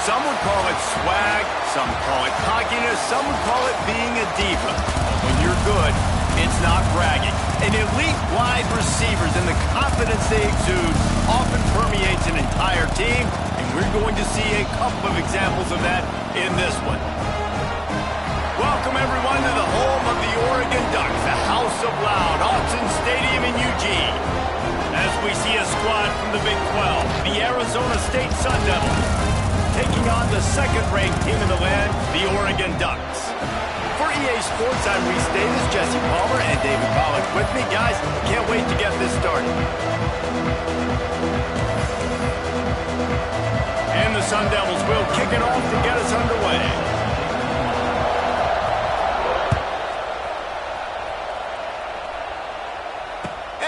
Some would call it swag, some call it cockiness, some would call it being a diva. But when you're good, it's not bragging. An elite wide receivers and the confidence they exude often permeates an entire team, and we're going to see a couple of examples of that in this one. Welcome, everyone, to the home of the Oregon Ducks, the House of Loud, Autzen Stadium in Eugene. As we see a squad from the Big 12, the Arizona State Sun Devils, taking on the second-ranked team in the land, the Oregon Ducks. For EA Sports, I'm Reese Davis, Jesse Palmer, and David Pollack with me. Guys, can't wait to get this started. And the Sun Devils will kick it off to get us underway.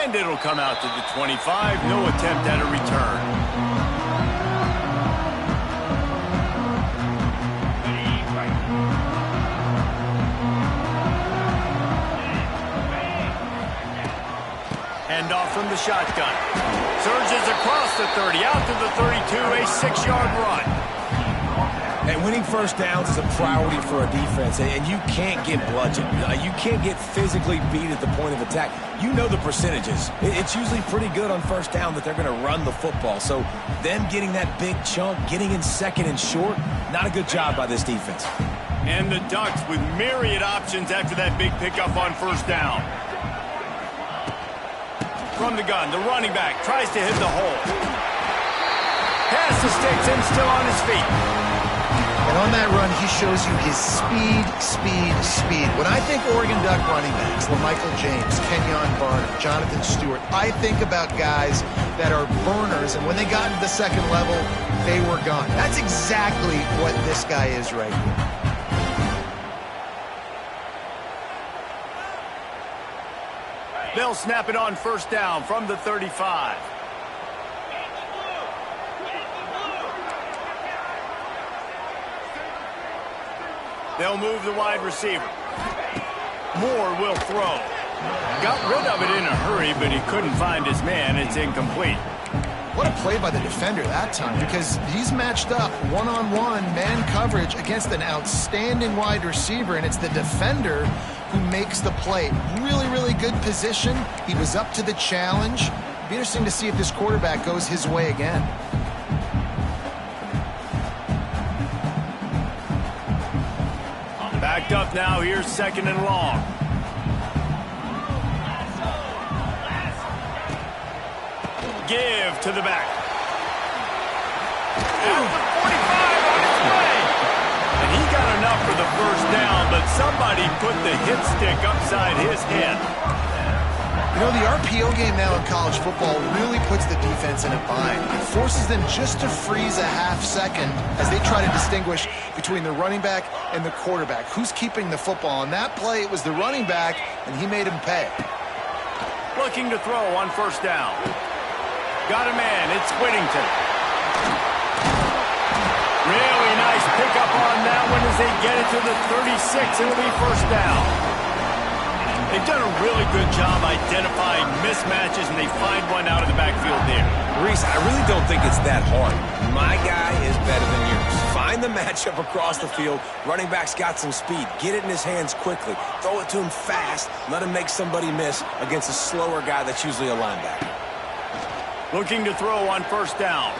And it'll come out to the 25. No attempt at a return. Handoff from the shotgun. Surges across the 30, out to the 32, a 6-yard run. And winning first downs is a priority for a defense, and you can't get bludgeoned. You can't get physically beat at the point of attack. You know the percentages. It's usually pretty good on first down that they're going to run the football. So them getting that big chunk, getting in second and short, not a good job by this defense. And the Ducks with myriad options after that big pickup on first down. From the gun, the running back tries to hit the hole. Pass to sticks and still on his feet. And on that run, he shows you his speed. When I think Oregon Duck running backs, LaMichael James, Kenyon Barner, Jonathan Stewart, I think about guys that are burners, and when they got into the second level, they were gone. That's exactly what this guy is right here. They'll snap it on first down from the 35. They'll move the wide receiver. Moore will throw. Got rid of it in a hurry, but he couldn't find his man. It's incomplete. What a play by the defender that time, because he's matched up one-on-one man coverage against an outstanding wide receiver, and it's the defender who makes the play. Really, really good position. He was up to the challenge. It'd be interesting to see if this quarterback goes his way again. Backed up now. Here's second and long. Give to the back. Out the 45 on its way. And he got enough for the first down, but somebody put the hit stick upside his head. You know, the RPO game now in college football really puts the defense in a bind. It forces them just to freeze a half second as they try to distinguish between the running back and the quarterback. Who's keeping the football? On that play, it was the running back, and he made him pay. Looking to throw on first down. Got a man. It's Whittington. Really nice pickup on that one as they get it to the 36. It'll be first down. They've done a really good job identifying mismatches, and they find one out of the backfield there. Reese, I really don't think it's that hard. My guy is better than yours. Find the matchup across the field. Running back's got some speed. Get it in his hands quickly. Throw it to him fast. Let him make somebody miss against a slower guy that's usually a linebacker. Looking to throw on first down.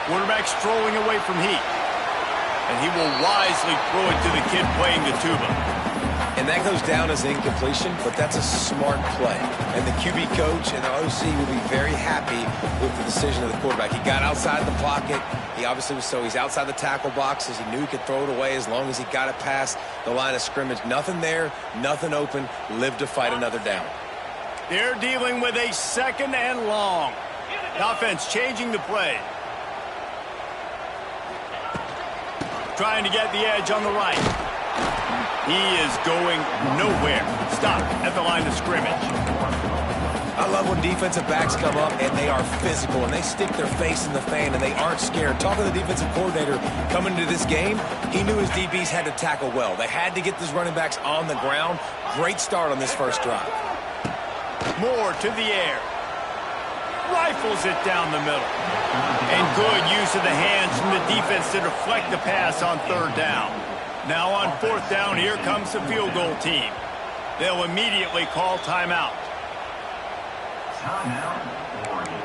Quarterback strolling away from heat. And he will wisely throw it to the kid playing the tuba. And that goes down as incompletion, but that's a smart play. And the QB coach and the OC will be very happy with the decision of the quarterback. He got outside the pocket. He obviously was he's outside the tackle boxes. He knew he could throw it away as long as he got it past the line of scrimmage. Nothing there, nothing open. Live to fight another down. They're dealing with a second and long. The offense changing the play. Trying to get the edge on the right. He is going nowhere. Stop at the line of scrimmage. I love when defensive backs come up and they are physical and they stick their face in the fan and they aren't scared. Talking to the defensive coordinator coming into this game, he knew his DBs had to tackle well. They had to get these running backs on the ground. Great start on this first drive. Moore to the air. Rifles it down the middle. And good use of the hands from the defense to deflect the pass on third down. Now on fourth down, here comes the field goal team. They'll immediately call timeout. Timeout, Oregon.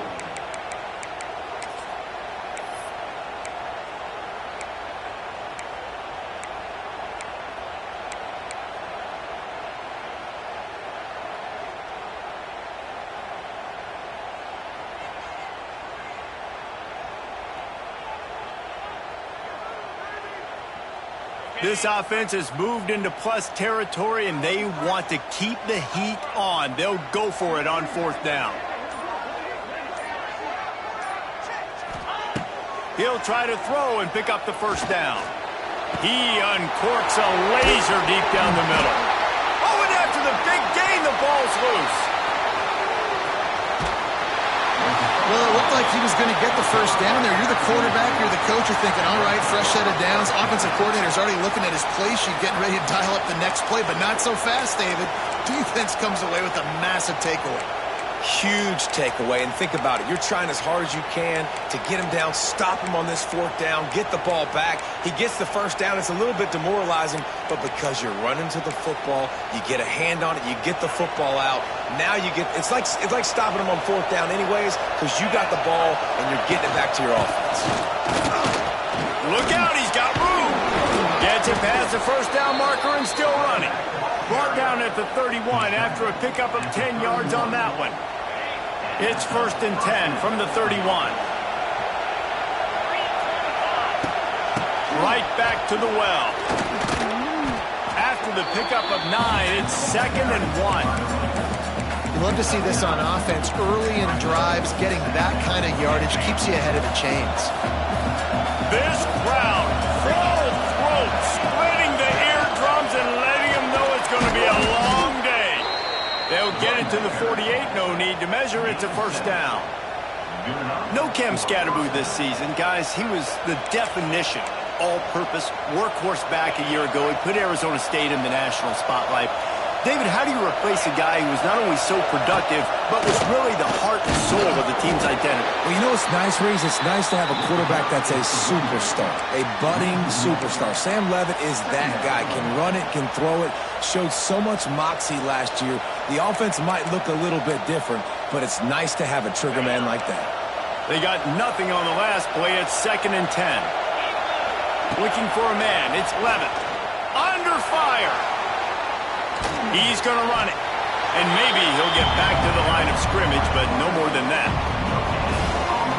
This offense has moved into plus territory, and they want to keep the heat on. They'll go for it on fourth down. He'll try to throw and pick up the first down. He uncorks a laser deep down the middle. Oh, and after the big gain, the ball's loose. Well, it looked like he was going to get the first down there. You're the quarterback, you're the coach, you're thinking, all right, fresh set of downs. Offensive coordinator's already looking at his play sheet, getting ready to dial up the next play, but not so fast, David. Defense comes away with a massive takeaway. Huge takeaway, and think about it. You're trying as hard as you can to get him down, stop him on this fourth down, get the ball back. He gets the first down. It's a little bit demoralizing, but because you're running to the football, you get a hand on it, you get the football out. Now you get, it's like stopping him on fourth down anyways, because you got the ball and you're getting it back to your offense. Look out, he's got room. Gets it past the first down marker and still running. Brought down at the 31 after a pickup of 10 yards on that one. It's 1st and 10 from the 31. Right back to the well. After the pickup of 9, it's 2nd and 1. You love to see this on offense. Early in drives, getting that kind of yardage keeps you ahead of the chains. This crowd, full throat, splitting the eardrums and letting them know it's going to be a long day. They'll get it to the 48, no need to measure. It's a first down. No Cam Scatterboo this season, guys. He was the definition, all-purpose workhorse back a year ago. He put Arizona State in the national spotlight. David, how do you replace a guy who was not only so productive, but was really the heart and soul of the team's identity? Well, you know what's nice, Reese? It's nice to have a quarterback that's a superstar, a budding superstar. Sam Levitt is that guy. Can run it, can throw it, showed so much moxie last year. The offense might look a little bit different, but it's nice to have a trigger man like that. They got nothing on the last play. It's 2nd and 10. Looking for a man. It's Levitt. Under fire. He's going to run it. And maybe he'll get back to the line of scrimmage, but no more than that.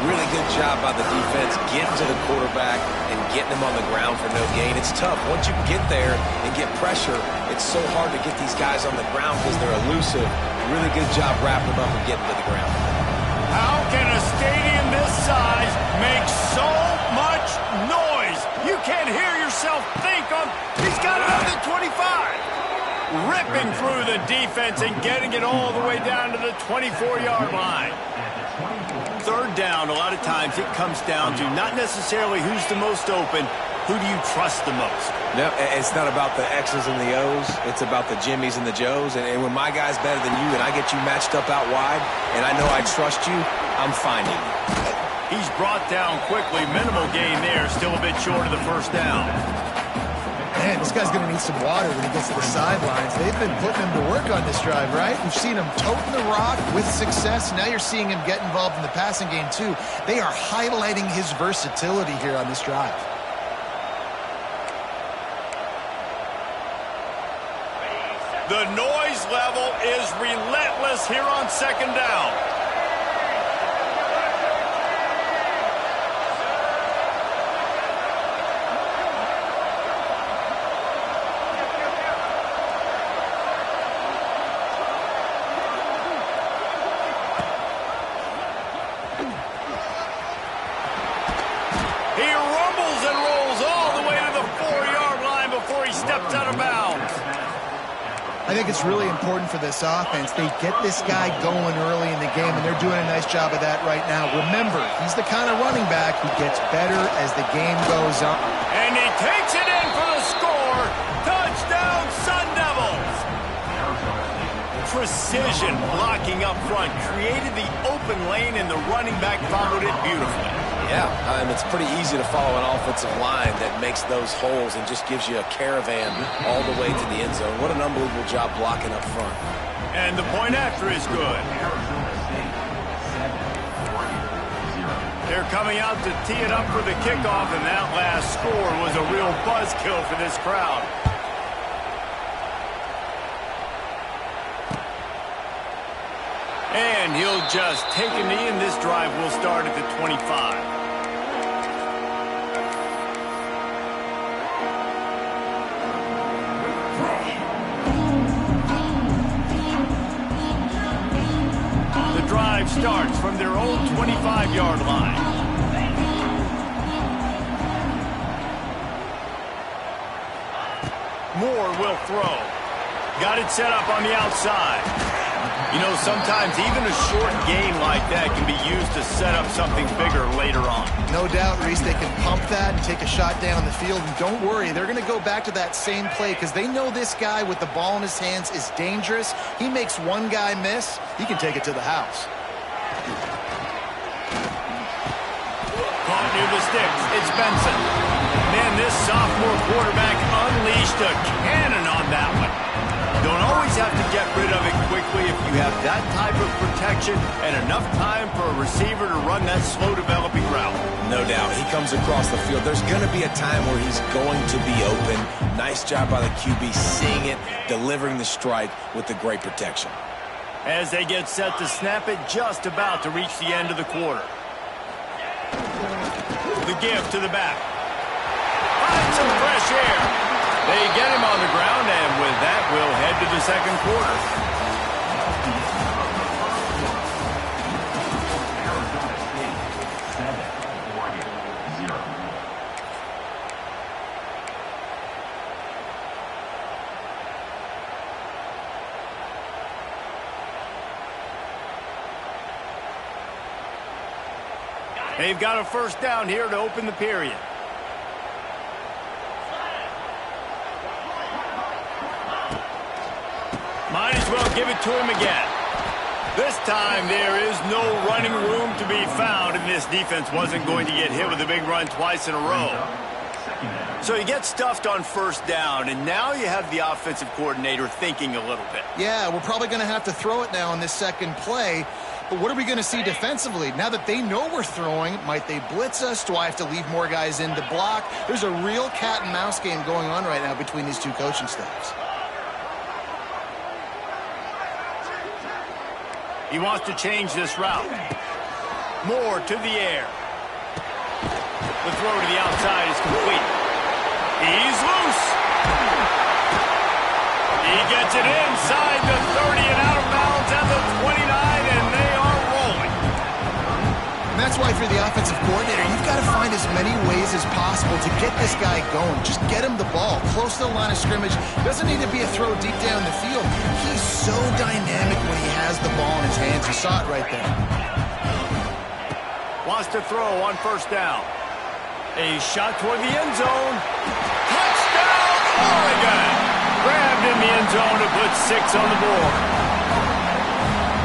Really good job by the defense getting to the quarterback and getting him on the ground for no gain. It's tough. Once you get there and get pressure, it's so hard to get these guys on the ground because they're elusive. Really good job wrapping them up and getting to the ground. How can a stadium this size make so much noise? You can't hear yourself think on. He's got it on the 25. Ripping through the defense and getting it all the way down to the 24-yard line. Third down, a lot of times it comes down to not necessarily who's the most open, who do you trust the most? No, it's not about the X's and the O's. It's about the Jimmys and the Joes. And when my guy's better than you and I get you matched up out wide and I know I trust you, I'm finding you. He's brought down quickly. Minimal gain there. Still a bit short of the first down. Man, this guy's going to need some water when he gets to the sidelines. They've been putting him to work on this drive, right? We've seen him toting the rock with success. Now you're seeing him get involved in the passing game, too. They are highlighting his versatility here on this drive. The noise level is relentless here on 2nd down. I think it's really important for this offense. They get this guy going early in the game, and they're doing a nice job of that right now. Remember, he's the kind of running back who gets better as the game goes on. And he takes it in for the score. Touchdown, Sun Devils. Precision blocking up front created the open lane, and the running back followed it beautifully. Yeah, it's pretty easy to follow an offensive line that makes those holes and just gives you a caravan all the way to the end zone. What an unbelievable job blocking up front. And the point after is good. They're coming out to tee it up for the kickoff, and that last score was a real buzzkill for this crowd. And he'll just take a knee, and this drive will start at the 25. The drive starts from their own 25-yard line. Moore will throw. Got it set up on the outside. You know, sometimes even a short gain like that can be used to set up something bigger later on. No doubt, Reese, they can pump that and take a shot down the field. And don't worry, they're going to go back to that same play because they know this guy with the ball in his hands is dangerous. He makes one guy miss, he can take it to the house. Caught near the sticks. It's Benson. Man, this sophomore quarterback unleashed a cannon on that one. Don't always have to get rid of it quickly if you have that type of protection and enough time for a receiver to run that slow-developing route. No doubt. He comes across the field. There's going to be a time where he's going to be open. Nice job by the QB seeing it, delivering the strike with the great protection. As they get set to snap it, just about to reach the end of the quarter. The give to the back. Find some fresh air. They get him on the ground, and with that, we'll head to the second quarter. They've got a first down here to open the period. Might as well give it to him again. This time there is no running room to be found, and this defense wasn't going to get hit with a big run twice in a row. So you get stuffed on first down, and now you have the offensive coordinator thinking a little bit. Yeah, we're probably going to have to throw it now on this second play. But what are we going to see defensively? Now that they know we're throwing, might they blitz us? Do I have to leave more guys in to block? There's a real cat and mouse game going on right now between these two coaching staffs. He wants to change this route. Moore to the air. The throw to the outside is complete. He's loose. He gets it inside the 30 and out of bounds at the 29, and they are rolling. And that's why, if you're the offensive coordinator, you've got to find as many ways as possible to get this guy going. Just get him the ball close to the line of scrimmage. Doesn't need to be a throw deep down the field. He's so dynamic when he has the ball in his hands. You saw it right there. Wants to throw on first down. A shot toward the end zone. Touchdown, Oregon! Grabbed in the end zone to put 6 on the board.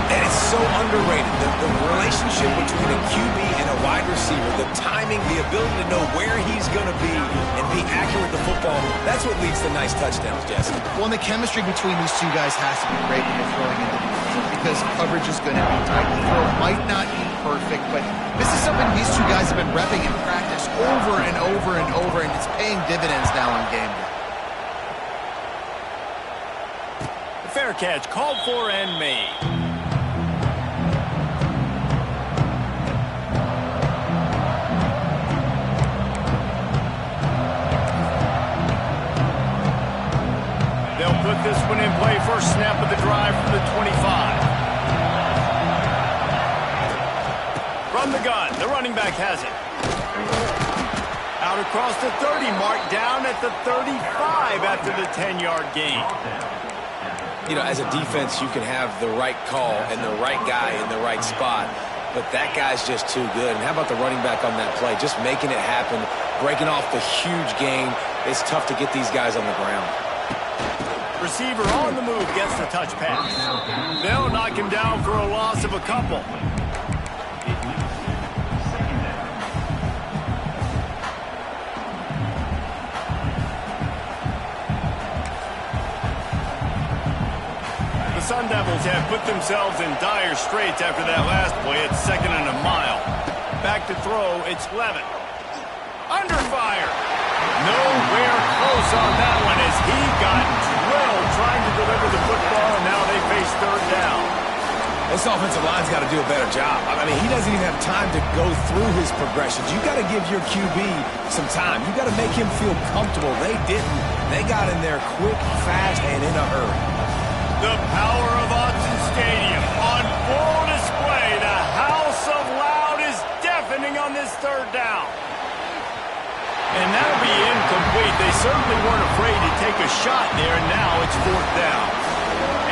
And it's so underrated. The relationship between a QB and a wide receiver, the timing, the ability to know where he's going to be and be accurate with the football, that's what leads to nice touchdowns, Jesse. Well, and the chemistry between these two guys has to be great when they're throwing into the field because coverage is going to be tight. The throw might not be perfect, but this is something these two guys have been repping in practice over and over and over, and it's paying dividends now on game day. The fair catch called for and made. They'll put this one in play. First snap of the drive from the 25. From the gun, the running back has it. Out across the 30, marked down at the 35 after the 10-yard gain. You know, as a defense, you can have the right call and the right guy in the right spot, but that guy's just too good. And how about the running back on that play? Just making it happen, breaking off the huge gain. It's tough to get these guys on the ground. Receiver on the move gets the touch pass. They'll knock him down for a loss of a couple. Sun Devils have put themselves in dire straits after that last play at 2nd and a mile. Back to throw, it's Levitt. Under fire. Nowhere close on that one as he got drilled trying to deliver the football, and now they face 3rd down. This offensive line's got to do a better job. I mean, he doesn't even have time to go through his progressions. You got to give your QB some time. You got to make him feel comfortable. They didn't. They got in there quick, fast, and in a hurry. The power of Autzen Stadium on full display. The house of loud is deafening on this 3rd down. And that'll be incomplete. They certainly weren't afraid to take a shot there, and now it's 4th down.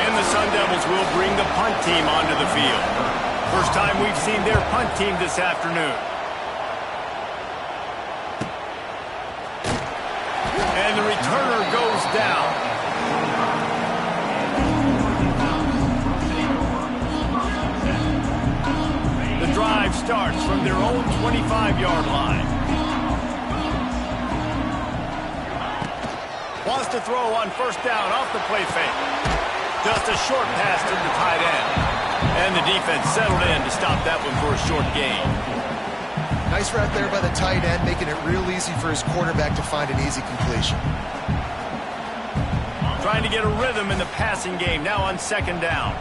And the Sun Devils will bring the punt team onto the field. First time we've seen their punt team this afternoon. And the returner goes down. The drive starts from their own 25-yard line. Wants to throw on 1st down off the play fake. Just a short pass to the tight end. And the defense settled in to stop that one for a short gain. Nice route there by the tight end, making it real easy for his quarterback to find an easy completion. Trying to get a rhythm in the passing game, now on 2nd down.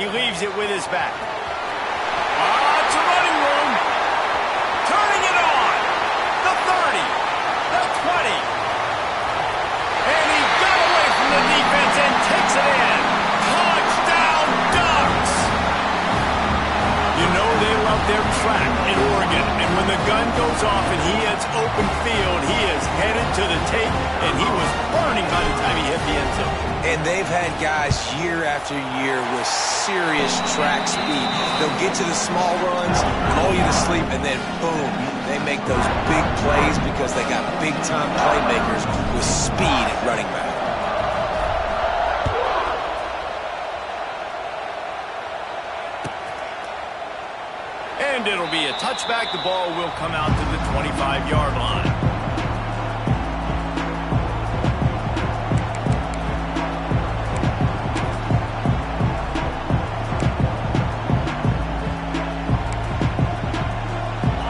He leaves it with his back. It's a running room. Turning it on. The 30. The 20. And he got away from the defense and takes it in. Touchdown, Ducks! You know they love their track in Oregon. And when the gun goes off and he hits open field, he is headed to the tape, and he was burning by the time he hit the end zone. And they've had guys year after year with serious track speed. They'll get to the small runs, lull you to sleep, and then boom, they make those big plays because they got big-time playmakers with speed at running back. And it'll be a touchback. The ball will come out to the 25-yard line.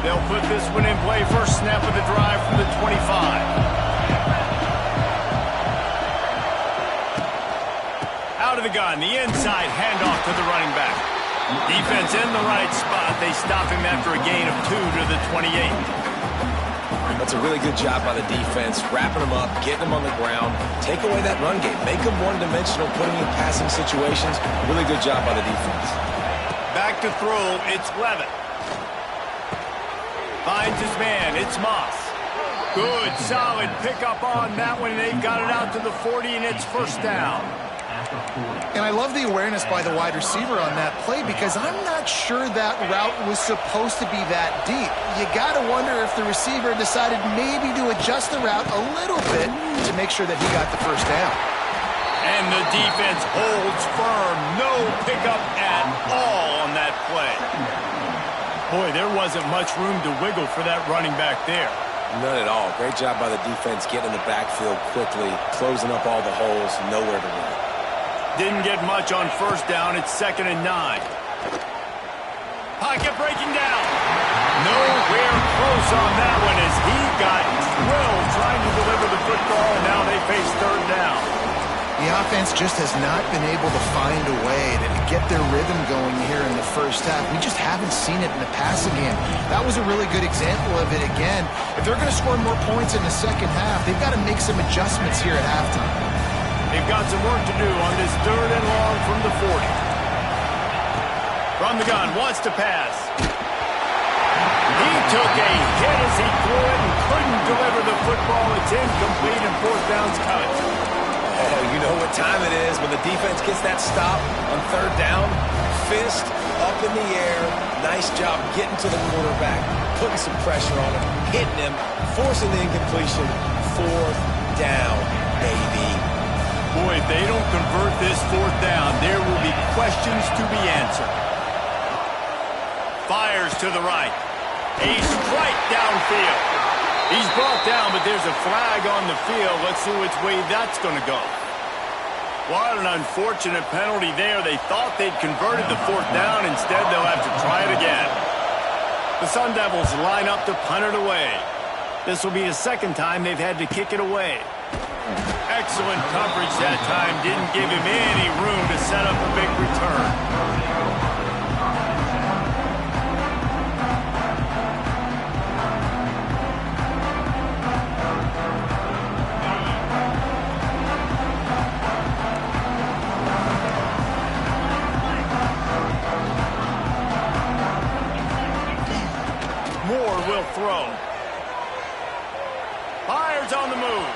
They'll put this one in play. First snap of the drive from the 25. Out of the gun, the inside handoff to the running back. Defense in the right spot. They stop him after a gain of 2 to the 28. That's a really good job by the defense, wrapping them up, getting them on the ground, take away that run game, make them one-dimensional, put them in passing situations. Really good job by the defense. Back to throw, it's Levitt. Finds his man, it's Moss. Good, solid pickup on that one. They've got it out to the 40, and it's 1st down. And I love the awareness by the wide receiver on that play because I'm not sure that route was supposed to be that deep. You got to wonder if the receiver decided maybe to adjust the route a little bit to make sure that he got the 1st down. And the defense holds firm. No pickup at all on that play. Boy, there wasn't much room to wiggle for that running back there. None at all. Great job by the defense getting in the backfield quickly, closing up all the holes, nowhere to run. Didn't get much on 1st down. It's 2nd and 9. Pocket breaking down. Nowhere close on that one as he got drilled trying to deliver the football, and now they face 3rd down. The offense just has not been able to find a way to get their rhythm going here in the 1st half. We just haven't seen it in the passing game. That was a really good example of it again. If they're going to score more points in the 2nd half, they've got to make some adjustments here at halftime. They've got some work to do on this 3rd and long from the 40. From the gun, wants to pass. He took a hit as he threw it and couldn't deliver the football. It's incomplete and 4th down's coming. Oh, you know what time it is when the defense gets that stop on 3rd down. Fist up in the air. Nice job getting to the quarterback, putting some pressure on him, hitting him, forcing the incompletion. 4th down, baby. Boy, if they don't convert this 4th down, there will be questions to be answered. Fires to the right. A strike downfield. He's brought down, but there's a flag on the field. Let's see which way that's going to go. What an unfortunate penalty there. They thought they'd converted the 4th down. Instead, they'll have to try it again. The Sun Devils line up to punt it away. This will be the 2nd time they've had to kick it away. Excellent coverage that time. Didn't give him any room to set up a big return. Throw. Fires on the move.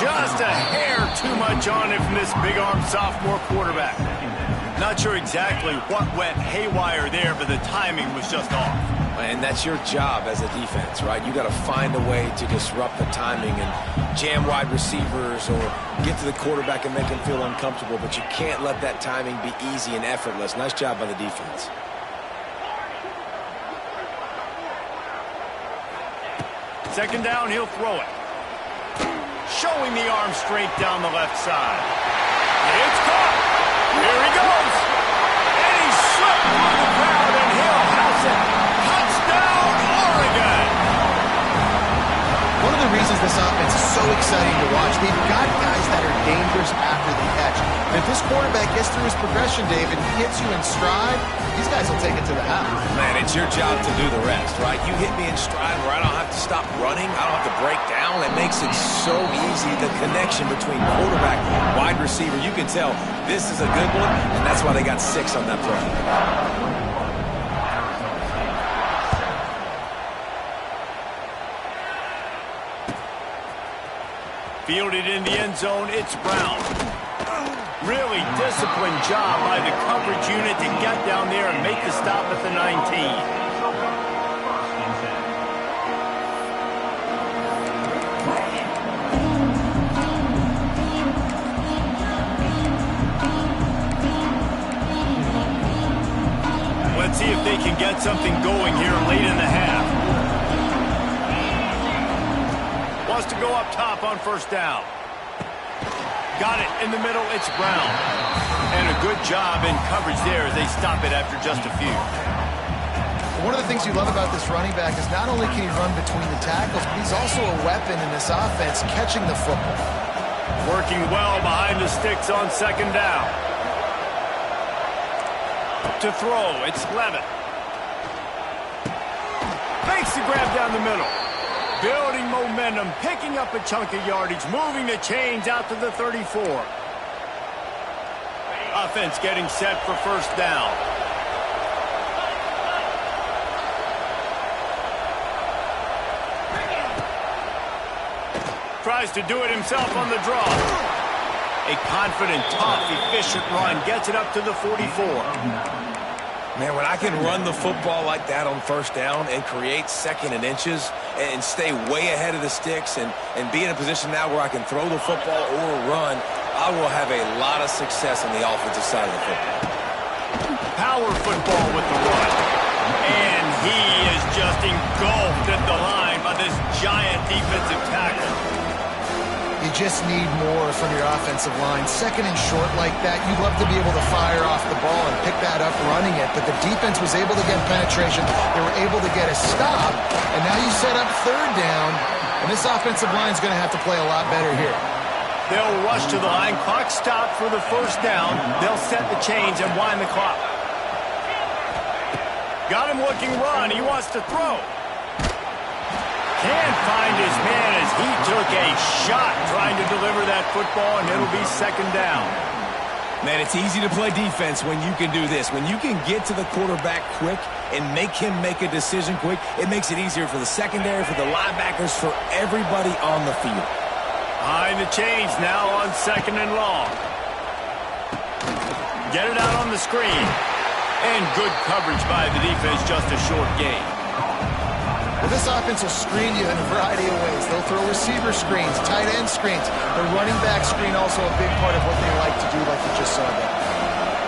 Just a hair too much on it from this big-armed sophomore quarterback. Not sure exactly what went haywire there, but the timing was just off. And that's your job as a defense, right? You got to find a way to disrupt the timing and jam wide receivers or get to the quarterback and make him feel uncomfortable, but you can't let that timing be easy and effortless. Nice job by the defense. Second down, he'll throw it. Showing the arm strength down the left side. It's caught. Here he goes. And he slipped through the crowd, and he'll house it. Touchdown, Oregon. One of the reasons this offense is so exciting to watch, they've got guys that are dangerous after the catch. And if this quarterback gets through his progression, David, he hits you in stride, these guys will take it to the house. Man, it's your job to do the rest, right? You hit me in stride where I don't have to stop running. I don't have to break down. It makes it so easy, the connection between quarterback and wide receiver. You can tell this is a good one, and that's why they got 6 on that play. Fielded in the end zone, it's Brown. Really disciplined job by the coverage unit to get down there and make the stop at the 19. Let's see if they can get something going here late in the half. Wants to go up top on 1st down. Got it in the middle, it's Brown. And a good job in coverage there as they stop it after just a few. One of the things you love about this running back is not only can he run between the tackles, but he's also a weapon in this offense catching the football. Working well behind the sticks on 2nd down. To throw, it's Levitt. Fakes the grab down the middle. Building momentum, picking up a chunk of yardage, moving the chains out to the 34. Offense getting set for 1st down. Tries to do it himself on the draw. A confident, tough, efficient run gets it up to the 44. Man, when I can run the football like that on 1st down and create 2nd and inches and stay way ahead of the sticks and be in a position now where I can throw the football or run, I will have a lot of success on the offensive side of the football. Power football with the run. And he is just engulfed at the line by this giant defensive tackle. You just need more from your offensive line. 2nd and short like that, you'd love to be able to fire off the ball and pick that up running it, but the defense was able to get penetration. They were able to get a stop, and now you set up 3rd down, and this offensive line is going to have to play a lot better here. They'll rush to the line. Clock stopped for the 1st down. They'll set the chains and wind the clock. Got him looking run. He wants to throw. Can't find his man as he took a shot trying to deliver that football, and it'll be 2nd down. Man, it's easy to play defense when you can do this. When you can get to the quarterback quick and make him make a decision quick, it makes it easier for the secondary, for the linebackers, for everybody on the field. Behind the chains now on 2nd and long. Get it out on the screen. And good coverage by the defense, just a short gain. Well, this offense will screen you in a variety of ways. They'll throw receiver screens, tight end screens. The running back screen also a big part of what they like to do, like you just saw there.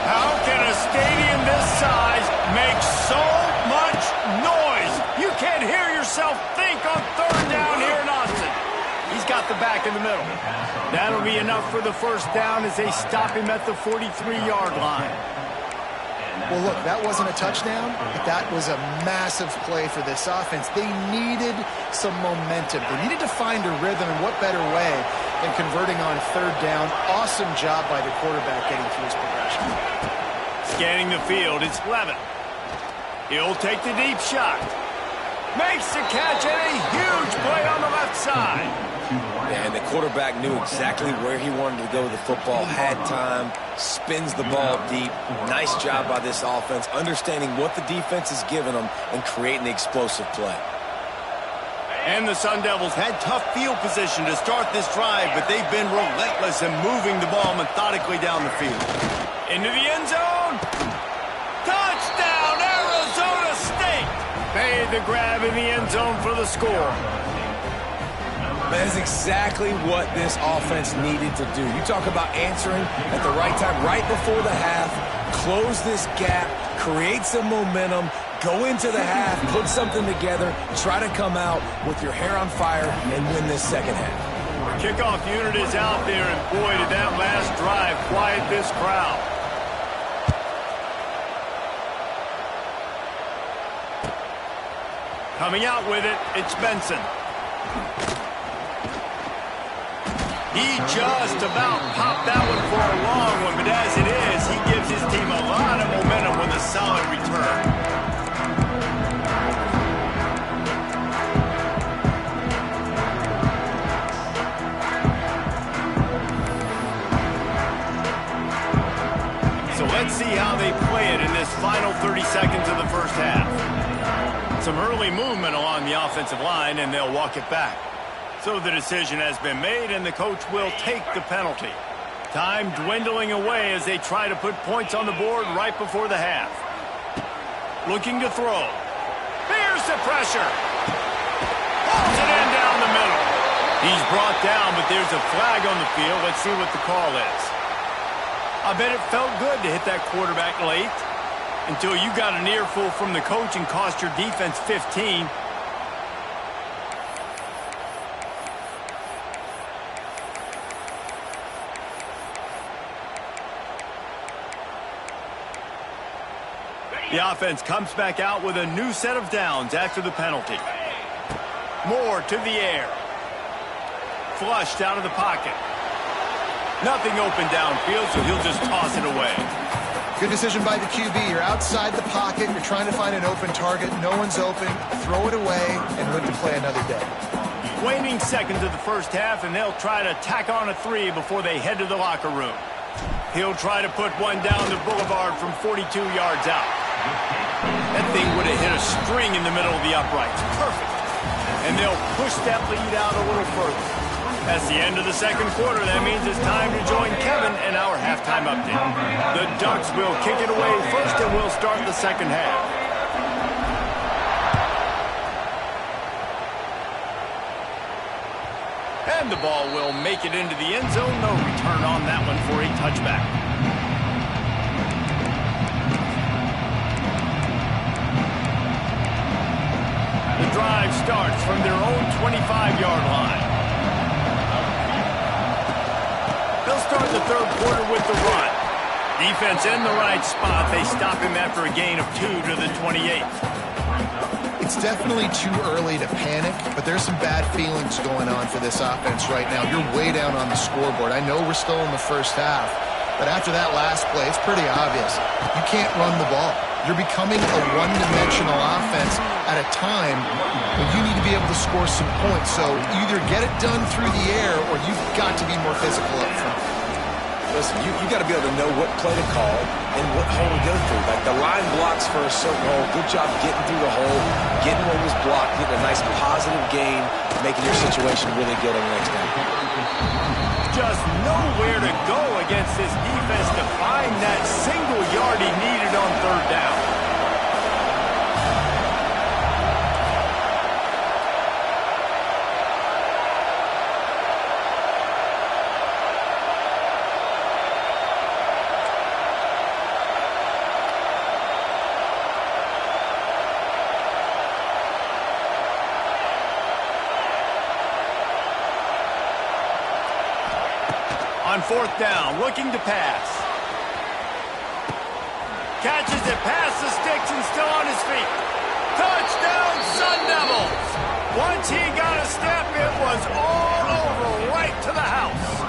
How can a stadium this size make so much noise? You can't hear yourself think on 3rd down here in Austin. He's got got the back in the middle. That'll be enough for the first down as they stop him at the 43-yard line. Well, look, that wasn't a touchdown, but that was a massive play for this offense. They needed some momentum. They needed to find a rhythm, and what better way than converting on third down. Awesome job by the quarterback getting through his progression. Scanning the field, it's Levin. He'll take the deep shot. Makes the catch, and a huge play on the left side. And the quarterback knew exactly where he wanted to go with the football, had time, spins the ball deep. Nice job by this offense, understanding what the defense is giving them and creating the explosive play. And the Sun Devils had tough field position to start this drive, but they've been relentless in moving the ball methodically down the field. Into the end zone. Touchdown, Arizona State! Made the grab in the end zone for the score. That is exactly what this offense needed to do. You talk about answering at the right time, right before the half, close this gap, create some momentum, go into the half, put something together, try to come out with your hair on fire and win this second half. Kickoff unit is out there, and boy, did that last drive quiet this crowd. Coming out with it, it's Benson. He just about popped that one for a long one, but as it is, he gives his team a lot of momentum with a solid return. So let's see how they play it in this final 30 seconds of the first half. Some early movement along the offensive line, and they'll walk it back. So the decision has been made, and the coach will take the penalty. Time dwindling away as they try to put points on the board right before the half. Looking to throw. Here's the pressure. Pulls it in down the middle. He's brought down, but there's a flag on the field. Let's see what the call is. I bet it felt good to hit that quarterback late until you got an earful from the coach and cost your defense 15. The offense comes back out with a new set of downs after the penalty. Moore to the air. Flushed out of the pocket. Nothing open downfield, so he'll just toss it away. Good decision by the QB. You're outside the pocket. You're trying to find an open target. No one's open. Throw it away and live to play another day. Waning seconds of the first half, and they'll try to tack on a 3 before they head to the locker room. He'll try to put one down the boulevard from 42 yards out. That thing would have hit a string in the middle of the uprights. Perfect. And they'll push that lead out a little further. That's the end of the second quarter. That means it's time to join Kevin in our halftime update. The Ducks will kick it away first, and we'll start the second half. And the ball will make it into the end zone. No return on that one for a touchback. The drive starts from their own 25-yard line. They'll start the third quarter with the run. Defense in the right spot. They stop him after a gain of 2 to the 28. It's definitely too early to panic, but there's some bad feelings going on for this offense right now. You're way down on the scoreboard. I know we're still in the first half, but after that last play, it's pretty obvious. You can't run the ball. You're becoming a one-dimensional offense at a time when you need to be able to score some points. So either get it done through the air or you've got to be more physical up front. Listen, you got to be able to know what play to call and what hole to go through. Like the line blocks for a certain hole. Good job getting through the hole, getting what was blocked, getting a nice positive gain, making your situation really good on the next down. Just nowhere to go against this defense to find that single yard he needed on third down. On fourth down, looking to pass. Catches it past the sticks and still on his feet. Touchdown, Sun Devils! Once he got a step, it was all over, right to the house.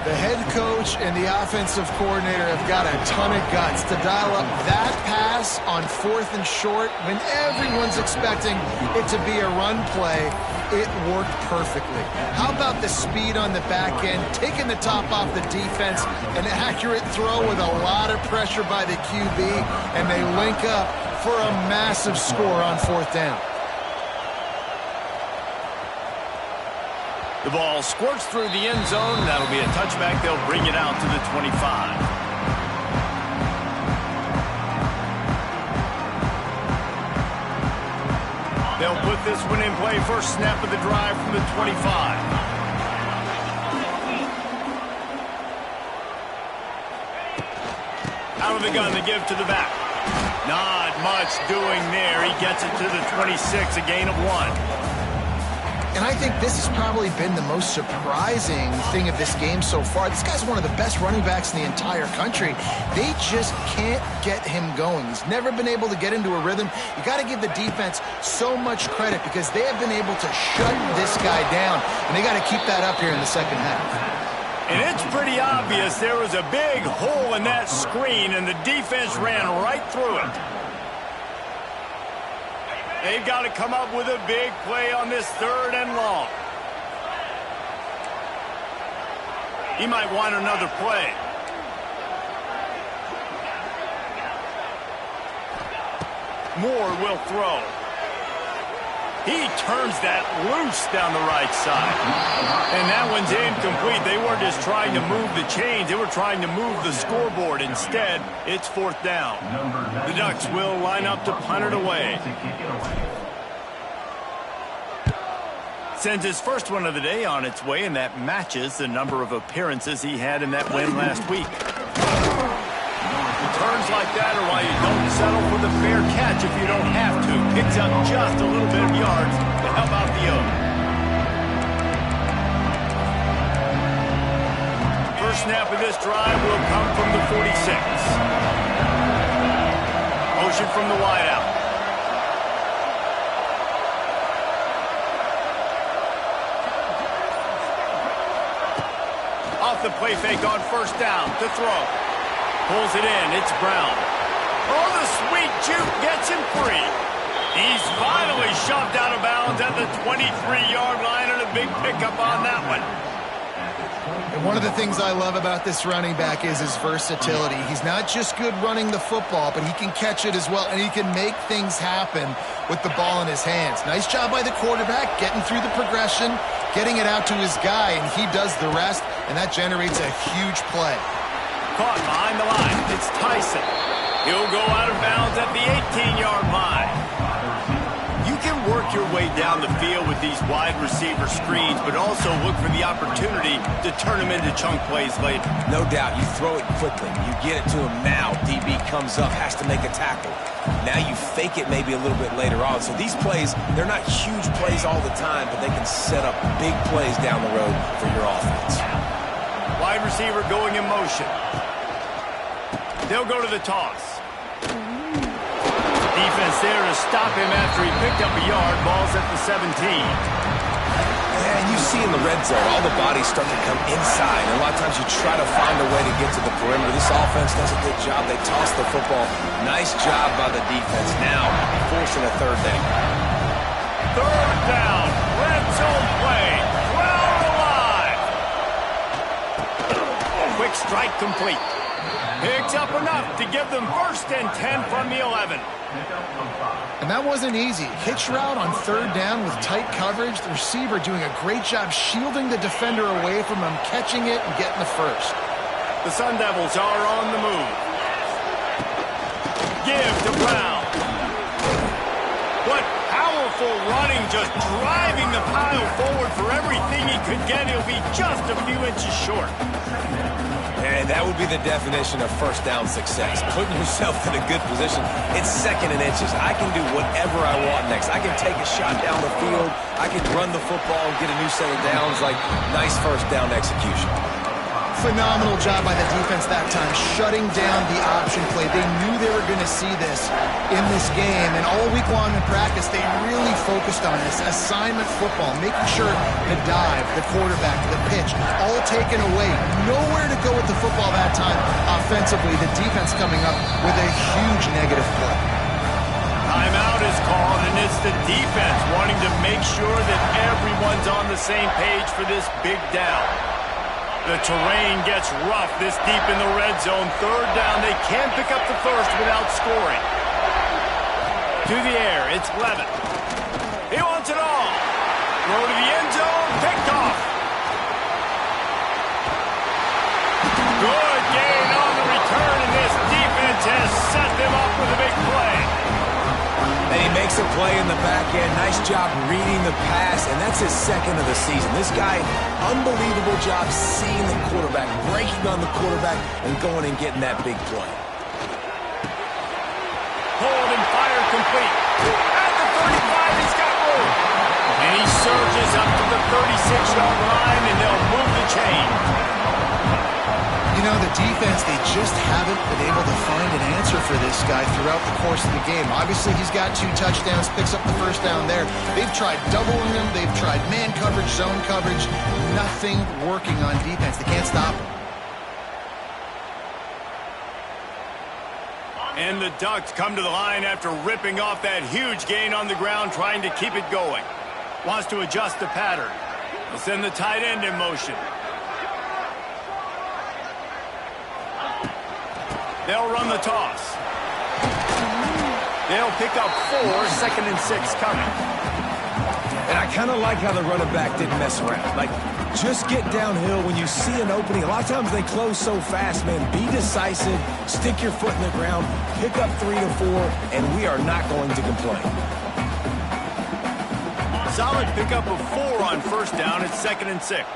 The head coach and the offensive coordinator have got a ton of guts to dial up that pass on fourth and short when everyone's expecting it to be a run play. It worked perfectly. How about the speed on the back end, taking the top off the defense, an accurate throw with a lot of pressure by the QB, and they link up for a massive score on fourth down. The ball squirts through the end zone. That'll be a touchback. They'll bring it out to the 25. They'll put this one in play. First snap of the drive from the 25. Out of the gun to give to the back. Not much doing there. He gets it to the 26, a gain of 1. And I think this has probably been the most surprising thing of this game so far. This guy's one of the best running backs in the entire country. They just can't get him going. He's never been able to get into a rhythm. You got to give the defense so much credit because they have been able to shut this guy down, and they got to keep that up here in the second half. And it's pretty obvious there was a big hole in that screen, and the defense ran right through it. They've got to come up with a big play on this third and long. He might want another play. Moore will throw. He turns that loose down the right side. And that one's incomplete. They weren't just trying to move the chains. They were trying to move the scoreboard. Instead, it's fourth down. The Ducks will line up to punt it away. Sends his first one of the day on its way, and that matches the number of appearances he had in that win last week. Returns like that are why you don't settle for the fair catch if you don't have to. Picks up just a little bit of yards to help out the O. First snap of this drive will come from the 46. Motion from the wideout. Off the play fake on first down to throw. Pulls it in. It's Brown. Oh, the sweet juke gets him free. He's finally shoved out of bounds at the 23-yard line, and a big pickup on that one. And one of the things I love about this running back is his versatility. He's not just good running the football, but he can catch it as well, and he can make things happen with the ball in his hands. Nice job by the quarterback, getting through the progression, getting it out to his guy, and he does the rest, and that generates a huge play. Caught behind the line. It's Tyson. He'll go out of bounds at the 18-yard line. You can work your way down the field with these wide receiver screens, but also look for the opportunity to turn them into chunk plays later. No doubt. You throw it quickly. You get it to him now. DB comes up, has to make a tackle. Now you fake it maybe a little bit later on. So these plays, they're not huge plays all the time, but they can set up big plays down the road for your offense. Wide receiver going in motion. They'll go to the toss. Defense there to stop him after he picked up a yard. Ball's at the 17. And you see in the red zone, all the bodies start to come inside. And a lot of times you try to find a way to get to the perimeter. This offense does a good job. They toss the football. Nice job by the defense. Now forcing a third down. Third down. Red zone play. 12 alive. Quick strike complete. Picks up enough to give them first and 10 from the 11. And that wasn't easy. Hitch route on third down with tight coverage. The receiver doing a great job shielding the defender away from him, catching it and getting the first. The Sun Devils are on the move. Give to Brown. What powerful running, just driving the pile forward for everything he could get. He'll be just a few inches short. And that would be the definition of first down success. Putting yourself in a good position. It's second and inches. I can do whatever I want next. I can take a shot down the field. I can run the football and get a new set of downs. Like, nice first down execution. Phenomenal job by the defense that time, shutting down the option play. They knew they were going to see this in this game, and all week long in practice, they really focused on this assignment football, making sure the dive, the quarterback, the pitch, all taken away. Nowhere to go with the football that time offensively. The defense coming up with a huge negative play. Timeout is called, and it's the defense wanting to make sure that everyone's on the same page for this big down. The terrain gets rough this deep in the red zone. Third down, they can't pick up the first without scoring. To the air, it's Levin. He wants it all. Throw to the end zone, picked off. Good gain on the return, and this defense has set them up with a big play. And he makes a play in the back end. Nice job reading the pass, and that's his second of the season. This guy, unbelievable job seeing the quarterback, breaking on the quarterback, and going and getting that big play. Hold and fire complete. At the 35, he's got room. And he surges up to the 36-yard line, and they'll move the chain. You know, the defense, they just haven't been able to find an answer for this guy throughout the course of the game. Obviously, he's got 2 touchdowns, picks up the first down there. They've tried doubling him. They've tried man coverage, zone coverage. Nothing working on defense. They can't stop him. And the Ducks come to the line after ripping off that huge gain on the ground, trying to keep it going. Wants to adjust the pattern. They'll send the tight end in motion. They'll run the toss. They'll pick up 4, second and 6 coming. And I kind of like how the running back didn't mess around. Like, just get downhill when you see an opening. A lot of times they close so fast, man. Be decisive, stick your foot in the ground, pick up 3 to 4, and we are not going to complain. Solid pickup of 4 on first down. It's second and 6.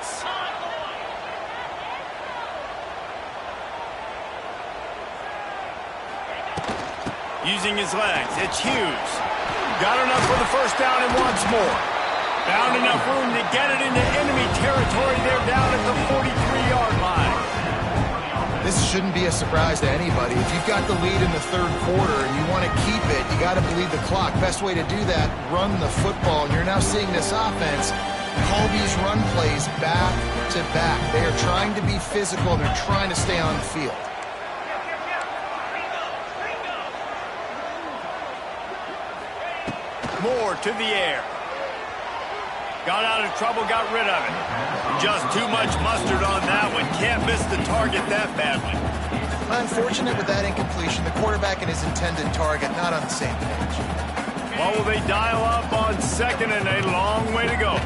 Using his legs, it's Hughes. Got enough for the first down and wants more. Found enough room to get it into enemy territory. They're down at the 43-yard line. This shouldn't be a surprise to anybody. If you've got the lead in the third quarter and you want to keep it, you got to bleed the clock. Best way to do that, run the football. And you're now seeing this offense call these run plays back to back. They are trying to be physical. They're trying to stay on the field. Moore to the air. Got out of trouble, got rid of it. Just too much mustard on that one. Can't miss the target that badly. Unfortunate with that incompletion. The quarterback and his intended target not on the same page. What will they dial up on second and a long way to go?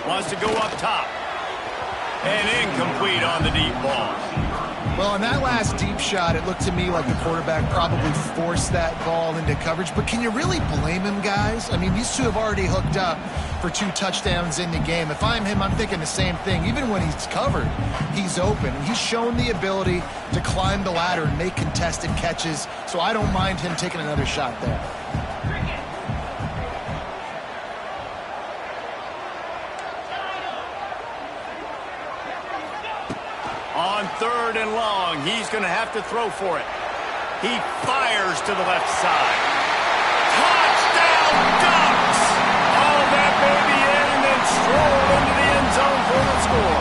Wants to go up top. And incomplete on the deep ball. Well, on that last deep shot, it looked to me like the quarterback probably forced that ball into coverage. But can you really blame him, guys? I mean, these two have already hooked up for 2 touchdowns in the game. If I'm him, I'm thinking the same thing. Even when he's covered, he's open. He's shown the ability to climb the ladder and make contested catches. So I don't mind him taking another shot there. On third and long, he's going to have to throw for it. He fires to the left side. Touchdown, Ducks! All that baby in and then stroll into the end zone for the score.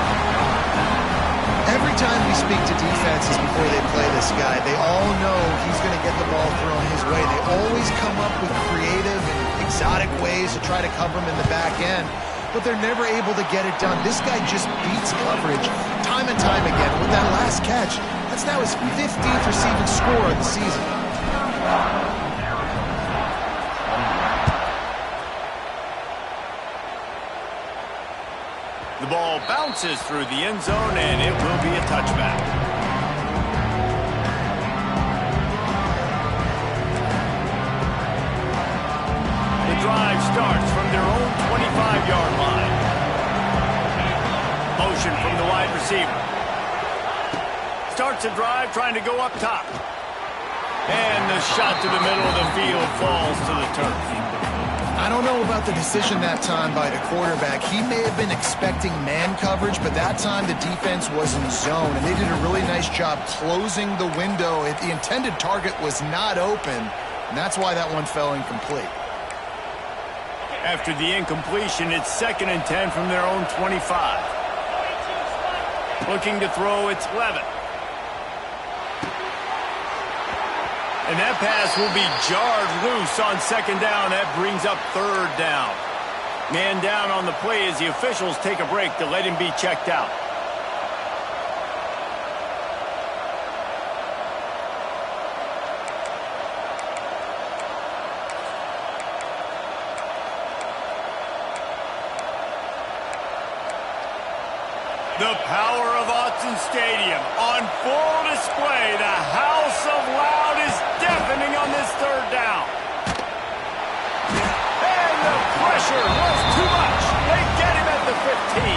Every time we speak to defenses before they play this guy, they all know he's going to get the ball thrown his way. They always come up with creative and exotic ways to try to cover him in the back end, but they're never able to get it done. This guy just beats coverage time and time again. With that last catch, that's now his 15th receiving score of the season. The ball bounces through the end zone, and it will be a touchback. The drive starts from their own 25-yard line. Motion from the wide receiver. Starts a drive trying to go up top. And the shot to the middle of the field falls to the turf. I don't know about the decision that time by the quarterback. He may have been expecting man coverage, but that time the defense was in zone, and they did a really nice job closing the window. The intended target was not open, and that's why that one fell incomplete. After the incompletion, it's 2nd and 10 from their own 25. Looking to throw, it's Levitt. And that pass will be jarred loose on 2nd down. That brings up 3rd down. Man down on the play as the officials take a break to let him be checked out. The power of Autzen Stadium on full display. The house of loud is deafening on this 3rd down. And the pressure was too much. They get him at the 15.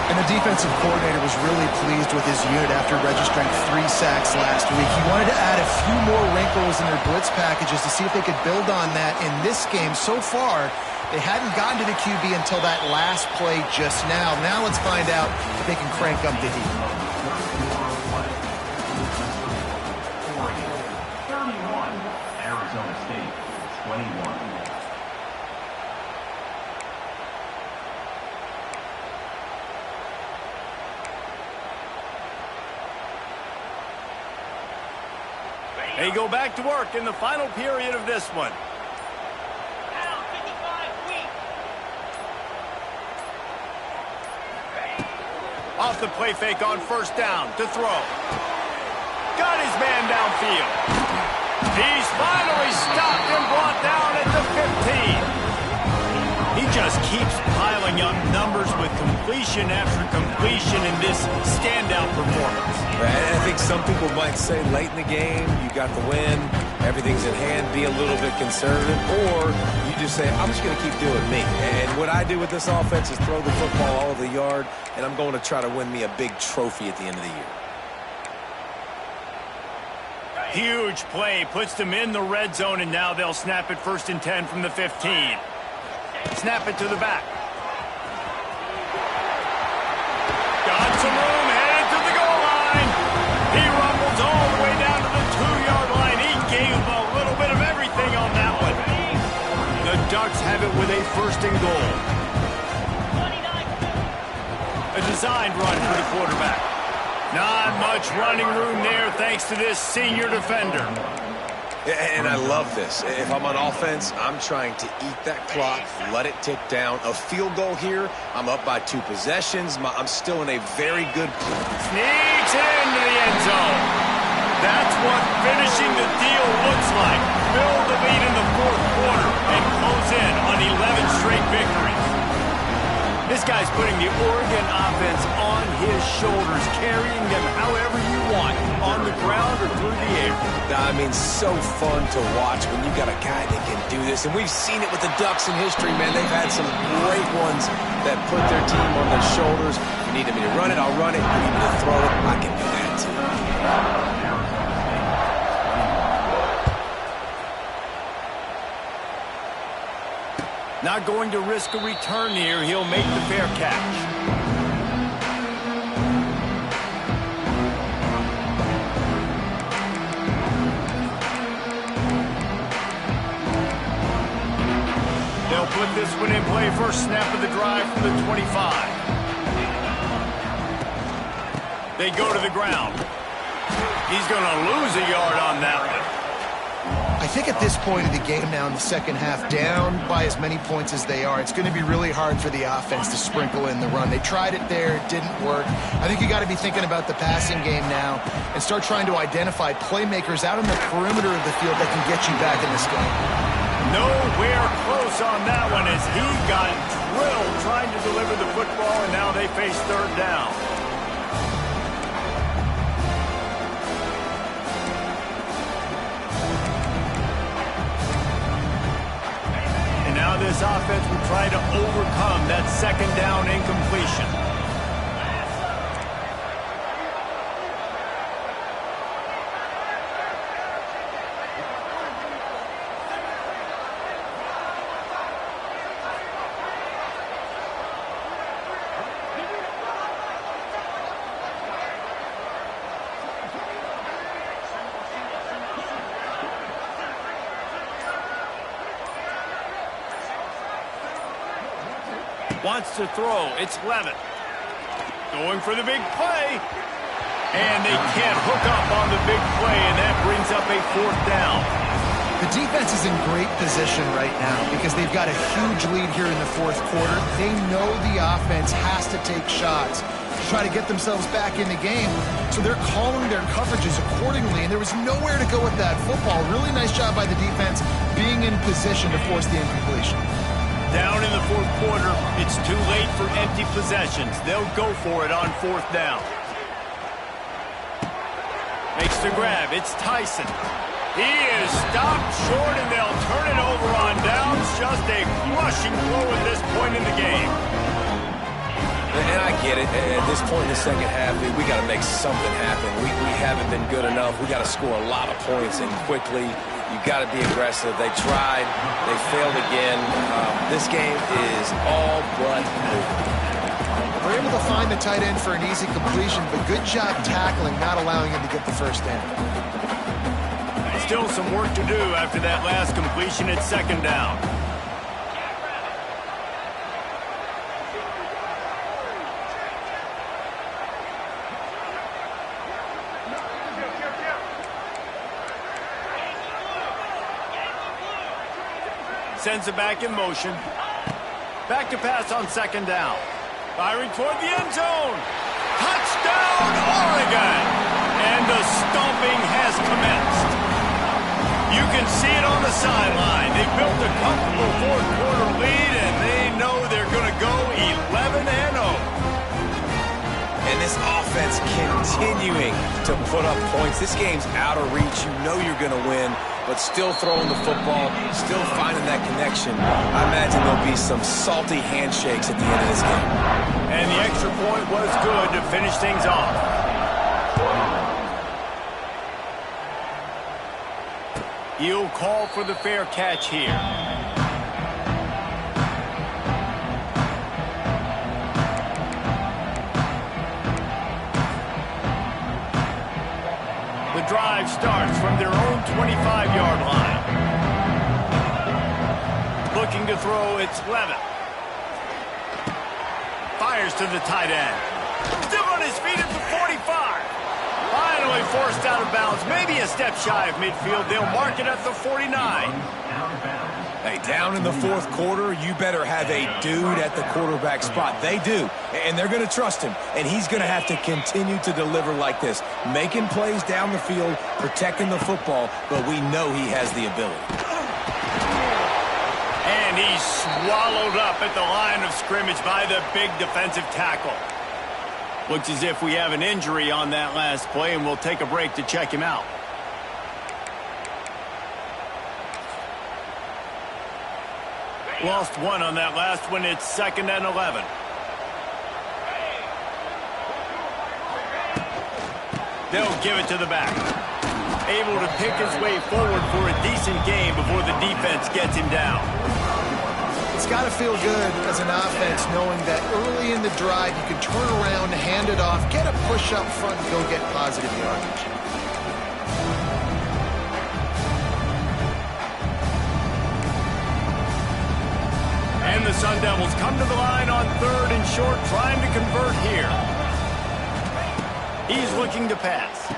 And the defensive coordinator was really pleased with his unit after registering 3 sacks last week. He wanted to add a few more wrinkles in their blitz packages to see if they could build on that in this game. So far, they hadn't gotten to the QB until that last play just now. Now let's find out if they can crank up the heat. 31, Arizona State, 21. They go back to work in the final period of this one. Off the play fake on 1st down to throw. Got his man downfield. He's finally stopped and brought down at the 15. He just keeps piling up numbers with completion after completion in this standout performance. And I think some people might say late in the game, you got the win, everything's in hand, be a little bit conservative, or you just say, I'm just going to keep doing me. And what I do with this offense is throw the football all over the yard, and I'm going to try to win me a big trophy at the end of the year. Huge play, puts them in the red zone, and now they'll snap it 1st and 10 from the 15. Snap it to the back. Got some room, headed to the goal line. He rumbles all the way down to the 2-yard line. He gave a little bit of everything on that one. The Ducks have it with a 1st and goal. A designed run for the quarterback. Not much running room there thanks to this senior defender. And I love this. If I'm on offense, I'm trying to eat that clock, let it tick down. A field goal here, I'm up by 2 possessions. I'm still in a very good place. Sneaks it into the end zone. That's what finishing the deal looks like. Build the lead in the 4th quarter and close in on 11 straight victories. This guy's putting the Oregon offense on his shoulders, carrying them however you want, on the ground or through the air. I mean, so fun to watch when you got a guy that can do this. And we've seen it with the Ducks in history, man. They've had some great ones that put their team on their shoulders. You need me to run it, I'll run it. You need me to throw it, I can do that too. Not going to risk a return here. He'll make the fair catch. They'll put this one in play. First snap of the drive from the 25. They go to the ground. He's going to lose a yard on that one. I think at this point of the game now in the 2nd half, down by as many points as they are, it's going to be really hard for the offense to sprinkle in the run. They tried it there, it didn't work. I think you got to be thinking about the passing game now and start trying to identify playmakers out in the perimeter of the field that can get you back in this game. Nowhere close on that one as he got drilled trying to deliver the football, and now they face 3rd down. Now this this offense will try to overcome that second down incompletion. Wants to throw. It's Levitt. Going for the big play. And they can't hook up on the big play, and that brings up a fourth down. The defense is in great position right now because they've got a huge lead here in the fourth quarter. They know the offense has to take shots to try to get themselves back in the game. So they're calling their coverages accordingly, and there was nowhere to go with that football. Really nice job by the defense being in position to force the incompletion. Down in the fourth quarter, it's too late for empty possessions. They'll go for it on fourth down. Makes the grab. It's Tyson. He is stopped short, and they'll turn it over on downs. Just a crushing blow at this point in the game. And I get it. At this point in the second half, we got to make something happen. We haven't been good enough. We got to score a lot of points and quickly. You got to be aggressive. They tried. They failed again. This game is all but over. We're able to find the tight end for an easy completion, but good job tackling, not allowing him to get the first down. Still some work to do after that last completion at second down. Sends it back in motion. Back to pass on second down. Firing toward the end zone. Touchdown, Oregon! And the stomping has commenced. You can see it on the sideline. They built a comfortable fourth quarter lead, and they know they're going to go 11-0. And this offense continuing to put up points. This game's out of reach. You know you're going to win, but still throwing the football, still finding that connection. I imagine there'll be some salty handshakes at the end of this game. And the extra point was good to finish things off. He'll call for the fair catch here. The drive starts from their own 25-yard line. Looking to throw, it's Levitt. Fires to the tight end. Still on his feet at the 45. Finally forced out of bounds. Maybe a step shy of midfield. They'll mark it at the 49. Hey, down in the fourth quarter, you better have a dude at the quarterback spot. They do, and they're going to trust him, and he's going to have to continue to deliver like this, making plays down the field, protecting the football, but we know he has the ability. And he's swallowed up at the line of scrimmage by the big defensive tackle. Looks as if we have an injury on that last play, and we'll take a break to check him out. Lost one on that last one. It's 2nd and 11. They'll give it to the back. Able to pick his way forward for a decent game before the defense gets him down. It's got to feel good as an offense knowing that early in the drive you can turn around, hand it off, get a push up front, and go get positive yardage. And the Sun Devils come to the line on 3rd and short, trying to convert here. He's looking to pass.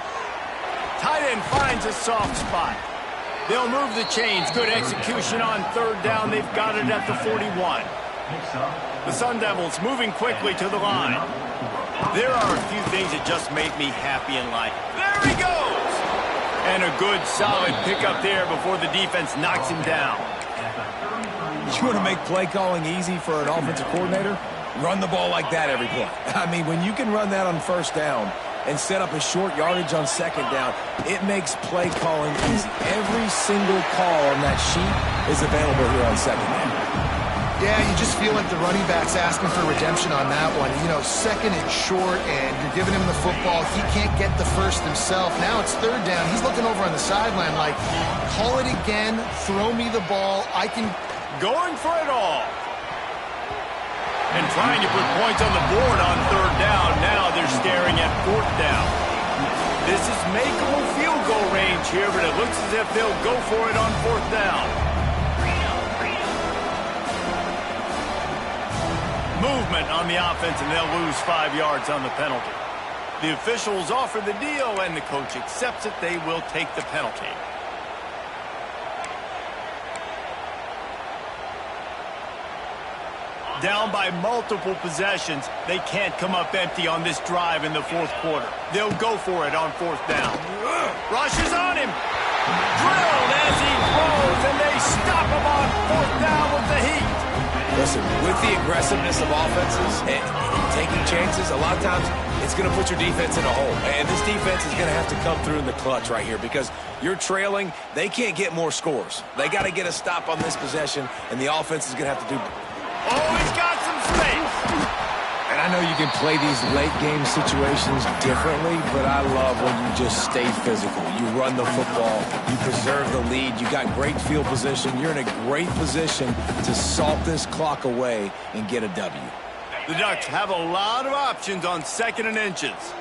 Tight end finds a soft spot. They'll move the chains. Good execution on 3rd down. They've got it at the 41. The Sun Devils moving quickly to the line. There are a few things that just make me happy in life. There he goes! And a good, solid pickup there before the defense knocks him down. You want to make play calling easy for an offensive coordinator? Run the ball like that every play. I mean, when you can run that on 1st down and set up a short yardage on 2nd down, it makes play calling easy. Every single call on that sheet is available here on 2nd down. Yeah, you just feel like the running back's asking for redemption on that one. You know, second and short, and you're giving him the football. He can't get the first himself. Now it's third down. He's looking over on the sideline like, call it again, throw me the ball. I can... Going for it all. And trying to put points on the board on third down. Now they're staring at fourth down. This is makeable field goal range here, but it looks as if they'll go for it on fourth down. Movement on the offense, and they'll lose 5 yards on the penalty. The officials offer the deal, and the coach accepts it. They will take the penalty. Down by multiple possessions, they can't come up empty on this drive in the fourth quarter. They'll go for it on fourth down. Rushes on him. Drilled as he throws, and they stop him on fourth down with the heat. Listen, with the aggressiveness of offenses and taking chances, a lot of times it's going to put your defense in a hole. And this defense is going to have to come through in the clutch right here because you're trailing. They can't get more scores. They got to get a stop on this possession, and the offense is going to have to do... Oh, he's got some space. And I know you can play these late-game situations differently, but I love when you just stay physical. You run the football. You preserve the lead. You got great field position. You're in a great position to salt this clock away and get a W. The Ducks have a lot of options on second and inches.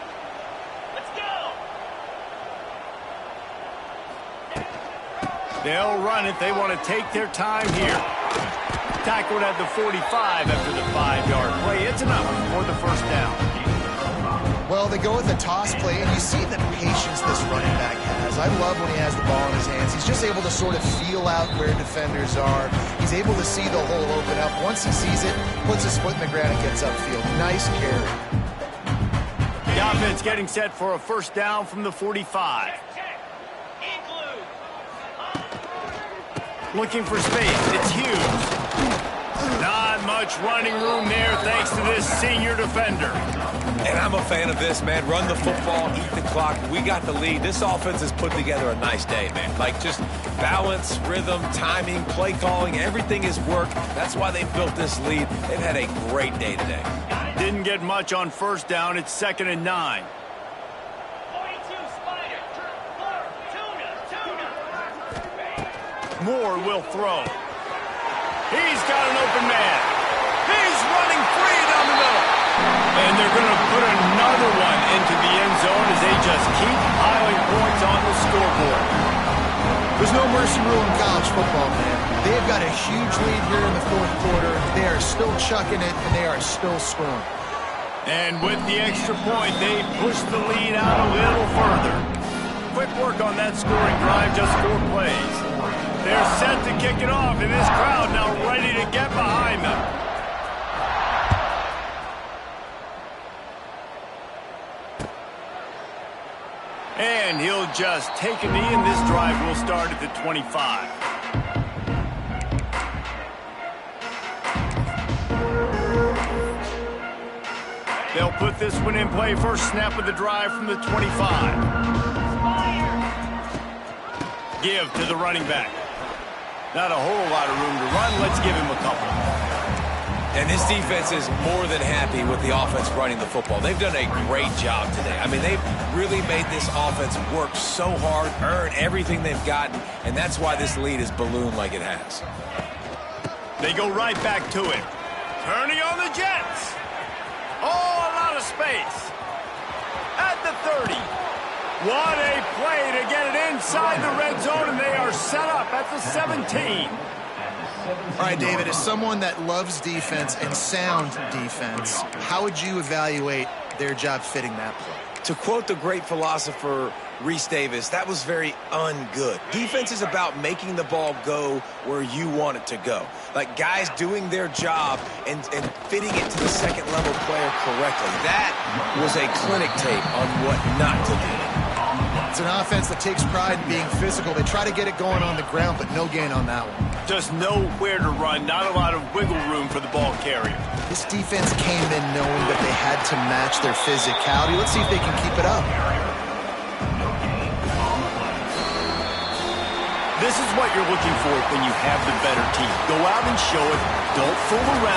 Let's go. They'll run it. They want to take their time here. Tackled at the 45 after the 5-yard play. It's enough for the first down. Well, they go with the toss play, and you see the patience this running back has. I love when he has the ball in his hands. He's just able to sort of feel out where defenders are. He's able to see the hole open up. Once he sees it, puts his foot in the ground and gets upfield. Nice carry. The offense getting set for a first down from the 45. Looking for space. It's Hughes. Not much running room there thanks to this senior defender. And I'm a fan of this, man. Run the football, eat the clock. We got the lead. This offense has put together a nice day, man. Like just balance, rhythm, timing, play calling, everything has worked. That's why they built this lead. They've had a great day today. Didn't get much on first down. It's 2nd and 9. Moore will throw. He's got an open man. He's running free down the middle. And they're going to put another one into the end zone as they just keep piling points on the scoreboard. There's no mercy rule in college football, man. They've got a huge lead here in the fourth quarter. They are still chucking it, and they are still scoring. And with the extra point, they push the lead out a little further. Quick work on that scoring drive, just 4 plays. They're set to kick it off, and this crowd now ready to get behind them. And he'll just take a knee, and this drive will start at the 25. They'll put this one in play. First snap of the drive from the 25. Give to the running back. Not a whole lot of room to run. Let's give him a couple. And this defense is more than happy with the offense running the football. They've done a great job today. I mean, they've really made this offense work so hard, earn everything they've gotten, and that's why this lead is ballooned like it has. They go right back to it. Turning on the Jets. Oh, a lot of space. At the 30. What a play to get it inside the red zone, and they are set up at the 17. All right, David, as someone that loves defense and sound defense, how would you evaluate their job fitting that play? To quote the great philosopher Reese Davis, that was very ungood. Defense is about making the ball go where you want it to go. Like guys doing their job and fitting it to the second level player correctly. That was a clinic tape on what not to do. It's an offense that takes pride in being physical. They try to get it going on the ground, but no gain on that one. Just nowhere to run, not a lot of wiggle room for the ball carrier. This defense came in knowing that they had to match their physicality. Let's see if they can keep it up. This is what you're looking for when you have the better team. Go out and show it. Don't fool around.